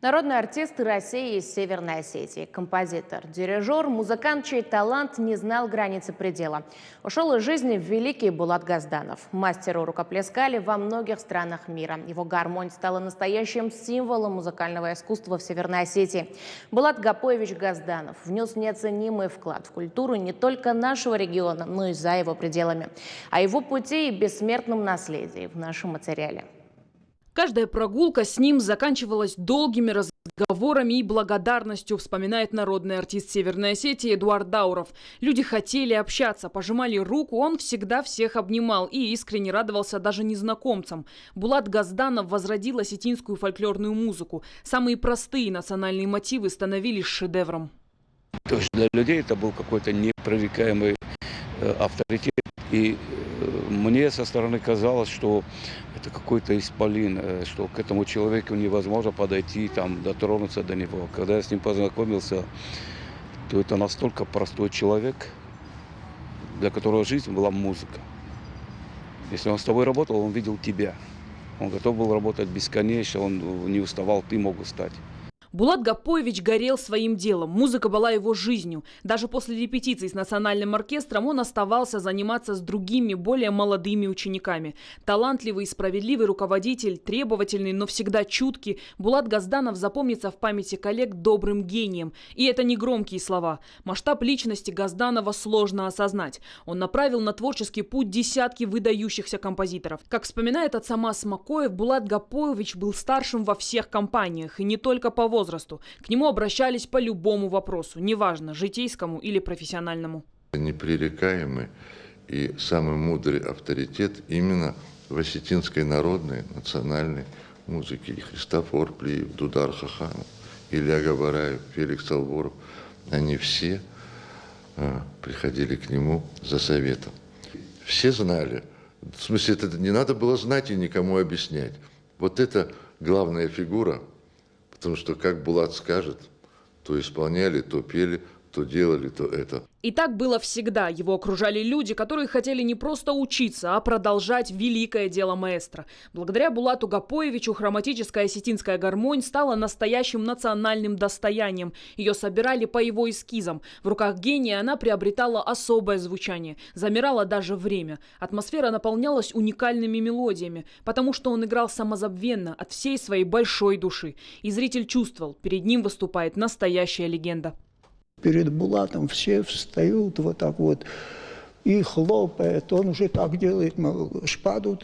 Народный артист России из Северной Осетии, композитор, дирижер, музыкант, чей талант не знал границы предела. Ушел из жизни великий Булат Газданов. Мастеру рукоплескали во многих странах мира. Его гармонь стала настоящим символом музыкального искусства в Северной Осетии. Булат Гапоевич Газданов внес неоценимый вклад в культуру не только нашего региона, но и за его пределами. О его пути и бессмертном наследии в нашем материале. Каждая прогулка с ним заканчивалась долгими разговорами и благодарностью, вспоминает народный артист Северной Осетии Эдуард Дауров. Люди хотели общаться, пожимали руку, он всегда всех обнимал и искренне радовался даже незнакомцам. Булат Газданов возродил осетинскую фольклорную музыку. Самые простые национальные мотивы становились шедевром. То есть для людей это был какой-то непререкаемый авторитет. И мне со стороны казалось, что это какой-то исполин, что к этому человеку невозможно подойти, там, дотронуться до него. Когда я с ним познакомился, то это настолько простой человек, для которого жизнь была музыка. Если он с тобой работал, он видел тебя. Он готов был работать бесконечно, он не уставал, ты мог устать. Булат Гапоевич горел своим делом. Музыка была его жизнью. Даже после репетиций с национальным оркестром он оставался заниматься с другими, более молодыми учениками. Талантливый и справедливый руководитель, требовательный, но всегда чуткий, Булат Газданов запомнится в памяти коллег добрым гением. И это не громкие слова. Масштаб личности Газданова сложно осознать. Он направил на творческий путь десятки выдающихся композиторов. Как вспоминает Отсамас Макоев, Булат Гапоевич был старшим во всех компаниях, и не только по возрасту. К нему обращались по любому вопросу, неважно, житейскому или профессиональному. Непререкаемый и самый мудрый авторитет именно в осетинской народной, национальной музыке. И Христофор Плиев, Дудар Хаханов, Илья Габараев, Феликс Алборов. Они все приходили к нему за советом. Все знали. В смысле, это не надо было знать и никому объяснять. Вот это главная фигура. Потому что, как Булат скажет, то исполняли, то пели, то делали, то это. И так было всегда. Его окружали люди, которые хотели не просто учиться, а продолжать великое дело маэстро. Благодаря Булату Гапоевичу хроматическая осетинская гармонь стала настоящим национальным достоянием. Ее собирали по его эскизам. В руках гения она приобретала особое звучание. Замирало даже время. Атмосфера наполнялась уникальными мелодиями, потому что он играл самозабвенно, от всей своей большой души. И зритель чувствовал, перед ним выступает настоящая легенда. Перед Булатом все встают вот так вот и хлопают. Он уже так делает, мол, шпадут,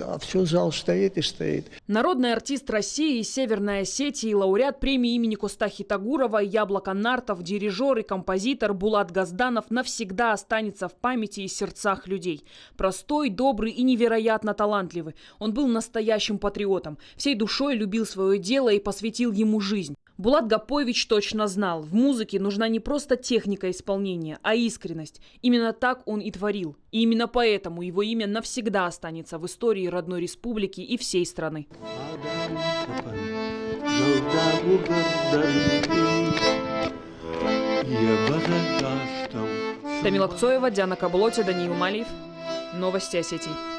а все зал стоит и стоит. Народный артист России из Северной Осетии, лауреат премии имени Костахи Тагурова, Яблоко Нартов, дирижер и композитор Булат Газданов навсегда останется в памяти и сердцах людей. Простой, добрый и невероятно талантливый. Он был настоящим патриотом. Всей душой любил свое дело и посвятил ему жизнь. Булат Гапоевич точно знал, в музыке нужна не просто техника исполнения, а искренность. Именно так он и творил. И именно поэтому его имя навсегда останется в истории родной республики и всей страны. Тамила Кцоева, Диана Каблоти, Даниил Малиев. Новости Осетии.